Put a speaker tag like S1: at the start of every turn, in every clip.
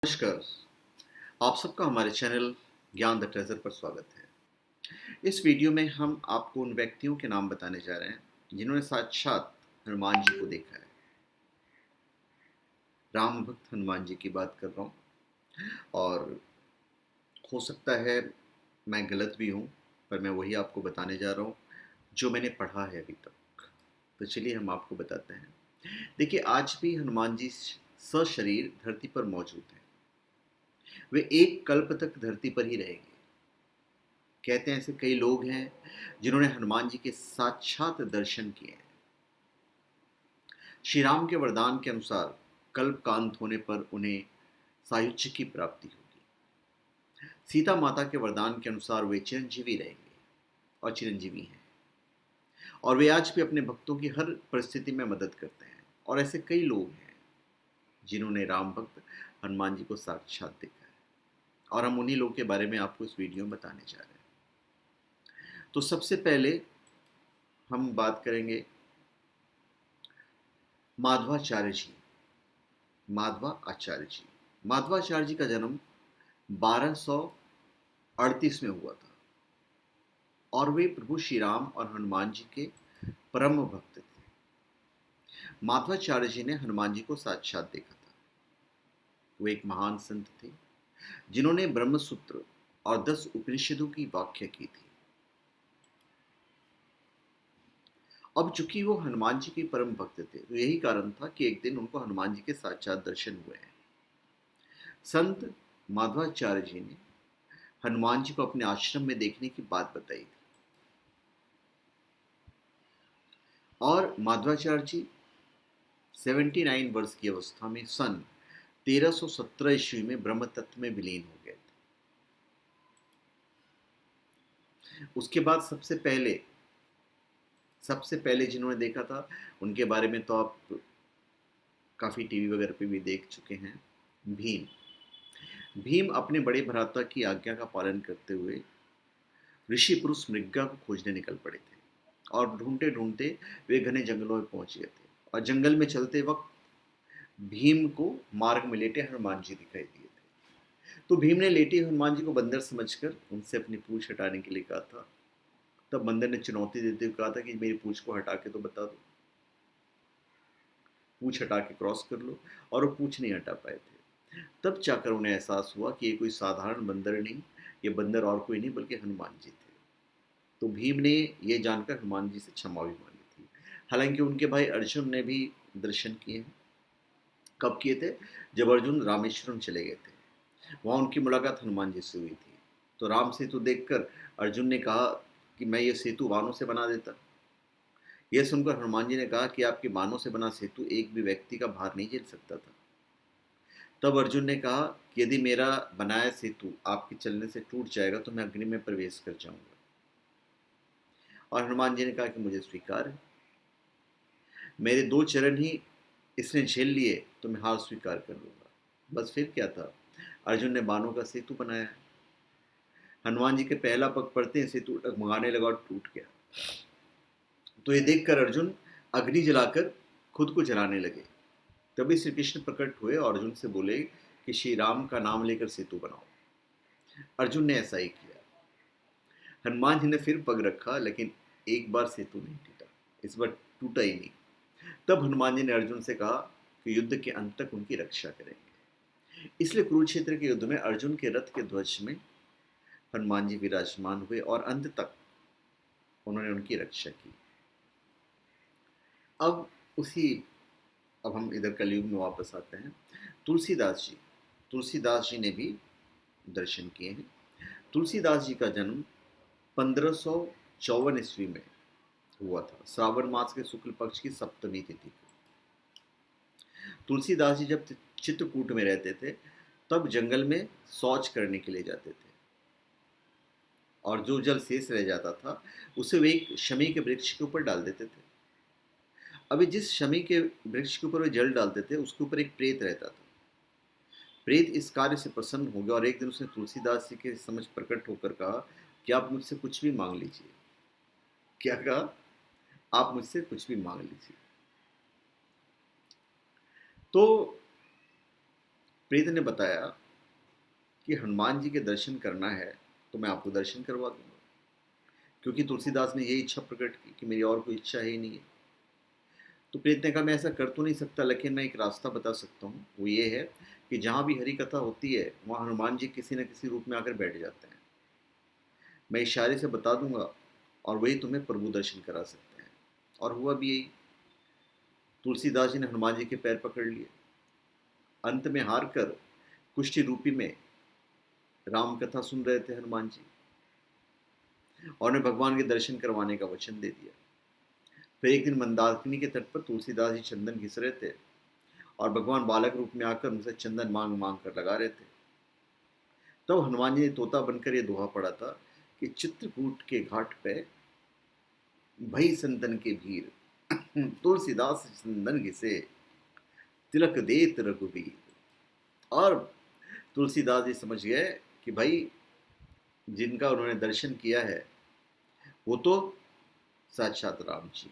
S1: नमस्कार। आप सबका हमारे चैनल ज्ञान द ट्रेजर पर स्वागत है। इस वीडियो में हम आपको उन व्यक्तियों के नाम बताने जा रहे हैं जिन्होंने साक्षात हनुमान जी को देखा है। राम भक्त हनुमान जी की बात कर रहा हूँ और हो सकता है मैं गलत भी हूँ, पर मैं वही आपको बताने जा रहा हूँ जो मैंने पढ़ा है अभी तक। तो चलिए हम आपको बताते हैं। देखिए, आज भी हनुमान जी सशरीर धरती पर मौजूद हैं। वे एक कल्प तक धरती पर ही रहेंगे। कहते हैं ऐसे कई लोग हैं जिन्होंने हनुमान जी के साक्षात दर्शन किए हैं। श्री राम के वरदान के अनुसार कल्प का अंत होने पर उन्हें सायुज्य की प्राप्ति होगी। सीता माता के वरदान के अनुसार वे चिरंजीवी रहेंगे और चिरंजीवी हैं, और वे आज भी अपने भक्तों की हर परिस्थिति में मदद करते हैं। और ऐसे कई लोग हैं जिन्होंने राम भक्त हनुमान जी को साक्षात देखा है, और हम उन्हीं लोगों के बारे में आपको इस वीडियो में बताने जा रहे हैं। तो सबसे पहले हम बात करेंगे माधवाचार्य जी। माधवाचार्य जी का जन्म 1238 में हुआ था, और वे प्रभु श्री राम और हनुमान जी के परम भक्त थे। माधवाचार्य जी ने हनुमान जी को साक्षात देखा था। वे एक महान संत थे जिन्होंने ब्रह्मसूत्र और 10 उपनिषदों की व्याख्या की थी। अब चूंकि वो हनुमान जी के परम भक्त थे, तो यही कारण था कि एक दिन उनको हनुमान जी के साक्षात दर्शन हुए हैं। संत माधवाचार्य जी ने हनुमान जी को अपने आश्रम में देखने की बात बताई थी, और माधवाचार्य जी 79 वर्ष की अवस्था में सन 1317 ईस्वी में ब्रह्म तत्व में विलीन हो गए थे। उसके बाद सबसे पहले जिन्होंने देखा था, उनके बारे में तो आप काफ़ी टीवी वगैरह पे भी देख चुके हैं। भीम भीम अपने बड़े भ्राता की आज्ञा का पालन करते हुए ऋषि पुरुष मृगा को खोजने निकल पड़े थे, और ढूंढते ढूंढते वे घने जंगलों में पहुंच गए थे। और जंगल में चलते वक्त भीम को मार्ग में लेटे हनुमान जी दिखाई दिए थे। तो भीम ने लेटे हनुमान जी को बंदर समझकर उनसे अपनी पूंछ हटाने के लिए कहा था। तब बंदर ने चुनौती देते हुए कहा था कि मेरी पूंछ को हटा के तो बता दो, पूंछ हटा के क्रॉस कर लो। और वो पूंछ नहीं हटा पाए थे। तब जाकर उन्हें एहसास हुआ कि ये कोई साधारण बंदर नहीं, ये बंदर और कोई नहीं बल्कि हनुमान जी थे। तो भीम ने ये जानकर हनुमान जी से क्षमा भी मांगी थी। हालांकि उनके भाई अर्जुन ने भी दर्शन किए हैं। कब किए थे? जब अर्जुन रामेश्वरम चले गए थे, वहाँ उनकी मुलाकात हनुमान जी से हुई थी। तो राम सेतु देखकर अर्जुन ने कहा कि मैं ये सेतु बाणों से बना देता। यह सुनकर हनुमान जी ने कहा कि आपके बाणों से बना सेतु एक भी व्यक्ति का भार नहीं झेल सकता था। तब अर्जुन ने कहा कि यदि मेरा बनाया सेतु आपके चलने से टूट जाएगा तो मैं अग्नि में प्रवेश कर जाऊंगा। और हनुमान जी ने कहा कि मुझे स्वीकार है, मेरे 2 चरण ही इसने झेल लिए तो मैं हार स्वीकार कर लूंगा। बस फिर क्या था, अर्जुन ने बाणों का सेतु बनाया। हनुमान जी के पहला पग पड़ते ही सेतु डगमगाने लगा और टूट गया। तो ये देखकर अर्जुन अग्नि जलाकर खुद को जलाने लगे। तभी श्री कृष्ण प्रकट हुए और अर्जुन से बोले कि श्री राम का नाम लेकर सेतु बनाओ। अर्जुन ने ऐसा ही किया। हनुमान जी ने फिर पग रखा, लेकिन एक बार सेतु नहीं टूटा, इस बार टूटा ही नहीं। तब हनुमान जी ने अर्जुन से कहा कि युद्ध के अंत तक उनकी रक्षा करेंगे। इसलिए कुरुक्षेत्र के युद्ध में अर्जुन के रथ के ध्वज में हनुमान जी विराजमान हुए और अंत तक उन्होंने उनकी रक्षा की। अब उसी अब हम इधर कलयुग में वापस आते हैं। तुलसीदास जी ने भी दर्शन किए हैं। तुलसीदास जी का जन्म 1554 ईस्वी में हुआ था, श्रावण मास के शुक्ल पक्ष की सप्तमी तिथि को। तुलसीदास जी जब चित्रकूट में रहते थे, तब जंगल में शौच करने के लिए जाते थे, और जो जल शेष रह जाता था उसे वे एक शमी के वृक्ष के ऊपर डाल देते थे। अभी जिस शमी के वृक्ष के ऊपर वे जल डालते थे, उसके ऊपर एक प्रेत रहता था। प्रेत इस कार्य से प्रसन्न हो गया, और एक दिन उसने तुलसीदास जी के समझ प्रकट होकर कहा कि आप मुझसे कुछ भी मांग लीजिए। क्या कहा? आप मुझसे कुछ भी मांग लीजिए। तो प्रेत ने बताया कि हनुमान जी के दर्शन करना है तो मैं आपको दर्शन करवा दूंगा, क्योंकि तुलसीदास ने यही इच्छा प्रकट की कि मेरी और कोई इच्छा ही नहीं है। तो प्रेत ने कहा मैं ऐसा कर तो नहीं सकता, लेकिन मैं एक रास्ता बता सकता हूँ। वो ये है कि जहाँ भी हरि कथा होती है वहाँ हनुमान जी किसी न किसी रूप में आकर बैठ जाते हैं। मैं इशारे से बता दूंगा और वही तुम्हें प्रभु दर्शन करा सकते हैं। और हुआ भी यही। तुलसीदास जी ने हनुमान जी के पैर पकड़ लिए। अंत में हार कर कुष्ठी रूपी में राम कथा सुन रहे थे हनुमान जी, और उन्हें भगवान के दर्शन करवाने का वचन दे दिया। फिर एक दिन मंदाकिनी के तट पर तुलसीदास जी चंदन घिस रहे थे और भगवान बालक रूप में आकर उनसे चंदन मांग मांग कर लगा रहे थे। तब हनुमान जी ने तोता बनकर यह दोहा पड़ा था कि चित्रकूट के घाट पे भई संतन के भीर, तुलसीदास चंदन घिसे, तिलक देत रघुबीर। और तुलसीदास जी समझ गए कि भाई जिनका उन्होंने दर्शन किया है वो तो साक्षात राम जी।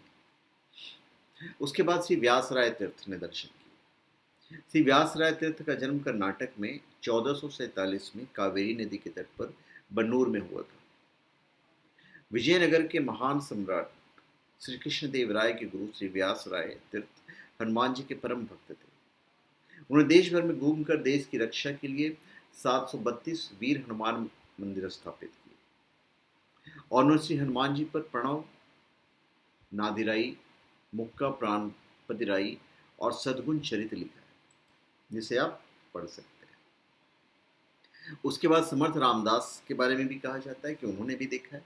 S1: उसके बाद श्री व्यास राय तीर्थ ने दर्शन किए। श्री व्यास राय तीर्थ का जन्म कर्नाटक में 1447 में कावेरी नदी के तट पर बन्नूर में हुआ था। विजयनगर के महान सम्राट श्री कृष्णदेव राय के गुरु श्री व्यास राय तीर्थ हनुमान जी के परम भक्त थे। उन्होंने देश भर में घूमकर देश की रक्षा के लिए 732 वीर हनुमान मंदिर स्थापित किए, और उन्होंने श्री हनुमान जी पर प्रणव, नादिराई, मुक्का प्राणपतिराई और सद्गुण चरित लिखा है, जिसे आप पढ़ सकते हैं। उसके बाद समर्थ रामदास के बारे में भी कहा जाता है कि उन्होंने भी देखा है।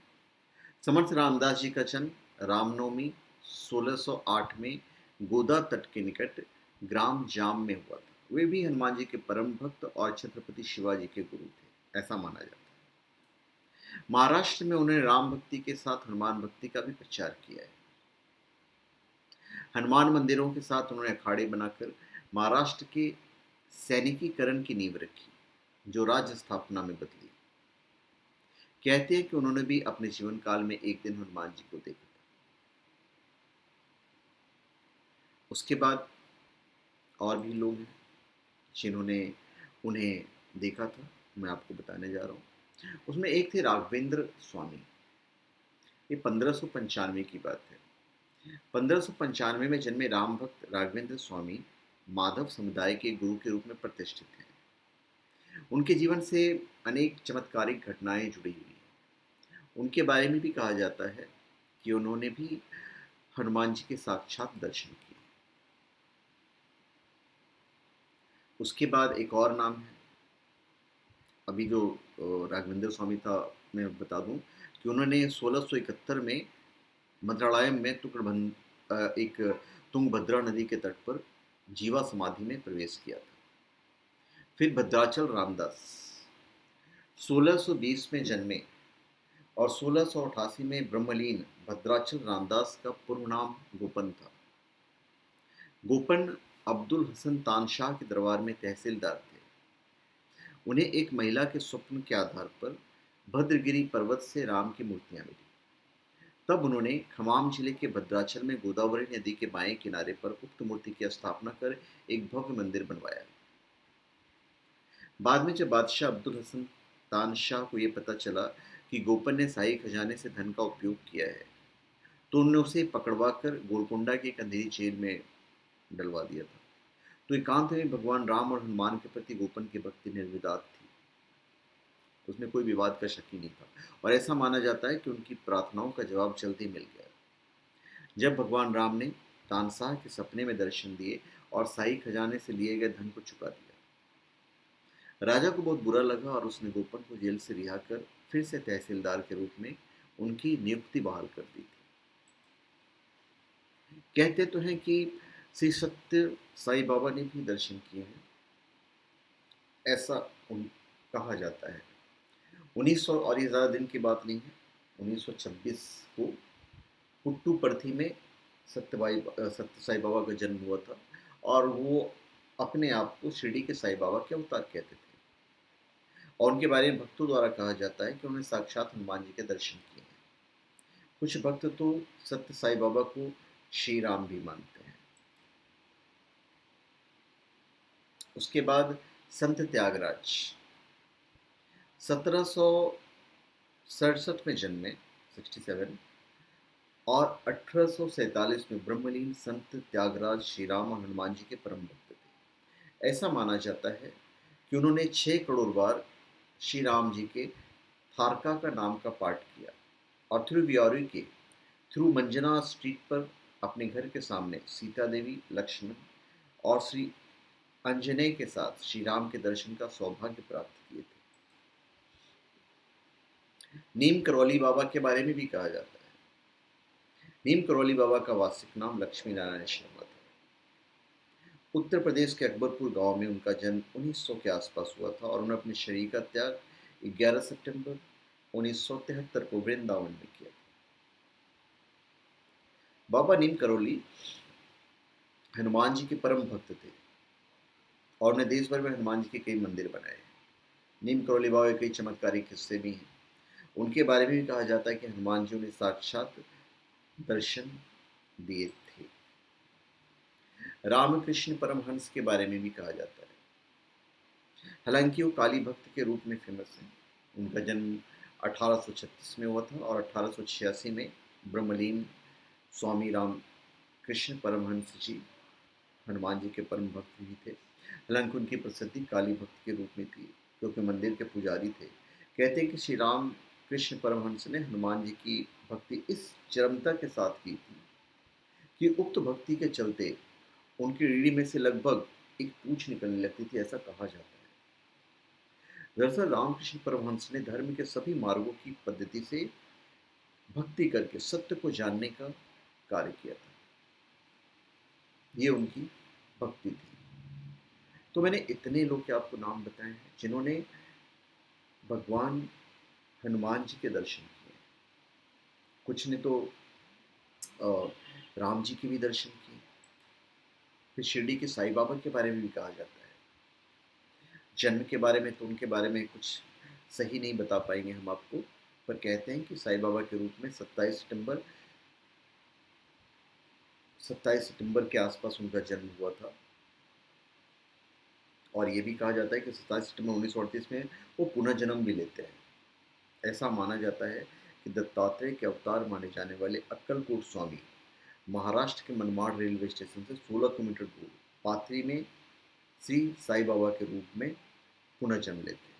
S1: समर्थ रामदास जी का जन्म रामनवमी 1608 में गोदा तट के निकट ग्राम जाम में हुआ था। वे भी हनुमान जी के परम भक्त और छत्रपति शिवाजी के गुरु थे, ऐसा माना जाता है। महाराष्ट्र में उन्होंने राम भक्ति के साथ हनुमान भक्ति का भी प्रचार किया है। हनुमान मंदिरों के साथ उन्होंने अखाड़े बनाकर महाराष्ट्र के सैनिकीकरण की नींव रखी, जो राज्य स्थापना में बदली। कहते हैं कि उन्होंने भी अपने जीवन काल में एक दिन हनुमान जी को देखा था। उसके बाद और भी लोग हैं जिन्होंने उन्हें देखा था, मैं आपको बताने जा रहा हूँ। उसमें एक थे राघवेंद्र स्वामी। ये 1595 की बात है। 1595 में जन्मे राम भक्त राघवेंद्र स्वामी माधव समुदाय के गुरु के रूप में प्रतिष्ठित हैं। उनके जीवन से अनेक चमत्कारिक घटनाएं जुड़ी हुई हैं। उनके बारे में भी कहा जाता है कि उन्होंने भी हनुमान जी के साक्षात दर्शन किए। उसके बाद एक और नाम है, अभी जो राघवेंद्र स्वामी था, मैं बता दूं कि उन्होंने 1671 में मंत्रालयम में एक तुंगभद्रा नदी के तट पर जीवा समाधि में प्रवेश किया था। फिर भद्राचल रामदास 1620 में जन्मे और 1688 में ब्रह्मलीन भद्राचल रामदास का पूर्व नाम गोपन था। गोपन अब्दुल हसन तानशाह के दरबार में तहसीलदार थे। उन्हें एक महिला के स्वप्न के आधार पर भद्रगिरी पर्वत से राम की मूर्तियां मिली। तब उन्होंने खमाम जिले के भद्राचल में गोदावरी नदी के बाएं किनारे पर उक्त मूर्ति की स्थापना कर एक भव्य मंदिर बनवाया। बाद में जब बादशाह अब्दुल हसन तानशाह को यह पता चला कि गोपन ने शाही खजाने से धन का उपयोग किया है, तो उन्होंने उसे पकड़वा कर गोलकोंडा की एक अंधेरी जेल में डलवा दिया था। तो एकांत में भगवान राम और हनुमान के प्रति गोपन की भक्ति निर्विवाद थी, उसमें कोई विवाद का शक ही नहीं था। और ऐसा माना जाता है कि उनकी प्रार्थनाओं का जवाब जल्दी मिल गया जब भगवान राम ने तानशाह के सपने में दर्शन दिए और शाही खजाने से लिए गए धन को चुका दिया। राजा को बहुत बुरा लगा और उसने गोपन को जेल से रिहा कर फिर से तहसीलदार के रूप में उनकी नियुक्ति बहाल कर दी थी। कहते तो हैं कि श्री सत्य साईं बाबा ने भी दर्शन किए हैं, ऐसा कहा जाता है। 1900, और ये ज़्यादा दिन की बात नहीं है, 1926 को पुट्टुपर्थी में सत्य साईं बाबा का जन्म हुआ था, और वो अपने आप को शिरडी के साईं बाबा के अवतार कहते थे। और उनके बारे में भक्तों द्वारा कहा जाता है कि उन्होंने साक्षात हनुमान जी के दर्शन किए हैं। कुछ भक्त तो सत्य साईं बाबा को श्री राम भी मानते हैं। उसके बाद संत त्यागराज 1767 में जन्मे, 67, और 1847 में ब्रह्मलीन संत त्यागराज श्री राम और हनुमान जी के परम भक्त थे। ऐसा माना जाता है कि उन्होंने 6 करोड़ बार श्री राम जी के थारका का नाम का पाठ किया और थिरुवियारू के थ्रू मंजना स्ट्रीट पर अपने घर के सामने सीता देवी, लक्ष्मण और श्री अंजनेय के साथ श्री राम के दर्शन का सौभाग्य प्राप्त किए थे। नीम करौली बाबा के बारे में भी कहा जाता है। नीम करौली बाबा का वास्तविक नाम लक्ष्मी नारायण शर्मा था। उत्तर प्रदेश के अकबरपुर गांव में उनका जन्म 1900 के आसपास हुआ था और उन्होंने अपने शरीर का त्याग 11 सितंबर 1973 को वृंदावन में किया था। बाबा नीम करौली हनुमान जी के परम भक्त थे और उन्हें देश भर में हनुमान जी के कई मंदिर बनाए। नीम करौली बाबा के कई चमत्कारिक किस्से भी हैं। उनके बारे में भी कहा जाता है कि हनुमान जी उन्हें साक्षात दर्शन दिए थे। रामकृष्ण परमहंस के बारे में भी कहा जाता है। हालांकि वो काली भक्त के रूप में फेमस हैं। उनका जन्म 1836 में हुआ था और 1886 में ब्रह्मलीन स्वामी राम कृष्ण परमहंस जी हनुमान जी के परम भक्त भी थे। हालांकि उनकी प्रसिद्धि काली भक्त के रूप में थी क्योंकि मंदिर के पुजारी थे। कहते हैं कि श्री राम कृष्ण परमहंस ने हनुमान जी की भक्ति इस चरमता के साथ की थी कि उक्त भक्ति के चलते उनकी रीढ़ी में से लगभग एक पूंछ निकलने लगती थी, ऐसा कहा जाता है। दरअसल रामकृष्ण परमहंस ने धर्म के सभी मार्गों की पद्धति से भक्ति करके सत्य को जानने का कार्य किया था। ये उनकी भक्ति थी। तो मैंने इतने लोग के आपको नाम बताए हैं जिन्होंने भगवान हनुमान जी के दर्शन किए। कुछ ने तो राम जी के भी दर्शन किए। फिर शिरडी के साईं बाबा के बारे में भी कहा जाता है। जन्म के बारे में तो उनके बारे में कुछ सही नहीं बता पाएंगे हम आपको, पर कहते हैं कि साईं बाबा के रूप में 27 सितंबर के आसपास उनका जन्म हुआ था। और ये भी कहा जाता है कि 27 सितंबर 1938 में वो पुनः जन्म भी लेते हैं। ऐसा माना जाता है कि दत्तात्रेय के अवतार माने जाने वाले अक्कलकोट स्वामी महाराष्ट्र के मनमाड़ रेलवे स्टेशन से 16 किलोमीटर दूर पाथरी में श्री साईं बाबा के रूप में पुनः जन्म लेते हैं।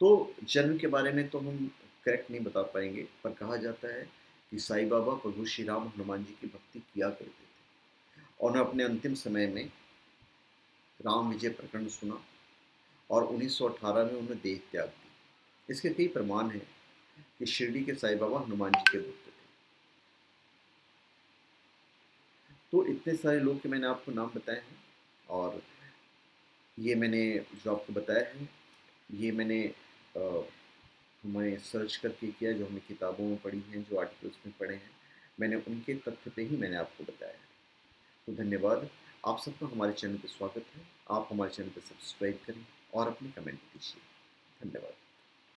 S1: तो जन्म के बारे में तो हम करेक्ट नहीं बता पाएंगे, पर कहा जाता है कि साईं बाबा प्रभु श्री राम हनुमान जी की भक्ति किया करते थे और उन्हें अपने अंतिम समय में राम विजय प्रकरण सुना और 1918 में उन्होंने देह त्याग दी। इसके कई प्रमाण हैं कि शिरडी के साईं बाबा हनुमान जी के भक्त थे। तो इतने सारे लोग के मैंने आपको नाम बताए हैं और ये मैंने जो आपको बताया है ये मैंने हमें सर्च करके किया, जो हमने किताबों में पढ़ी हैं, जो आर्टिकल्स में पढ़े हैं, मैंने उनके तथ्य पे ही मैंने आपको बताया है। तो धन्यवाद। आप सबका हमारे चैनल पर स्वागत है। आप हमारे चैनल पर सब्सक्राइब करें और अपने कमेंट दीजिए। धन्यवाद।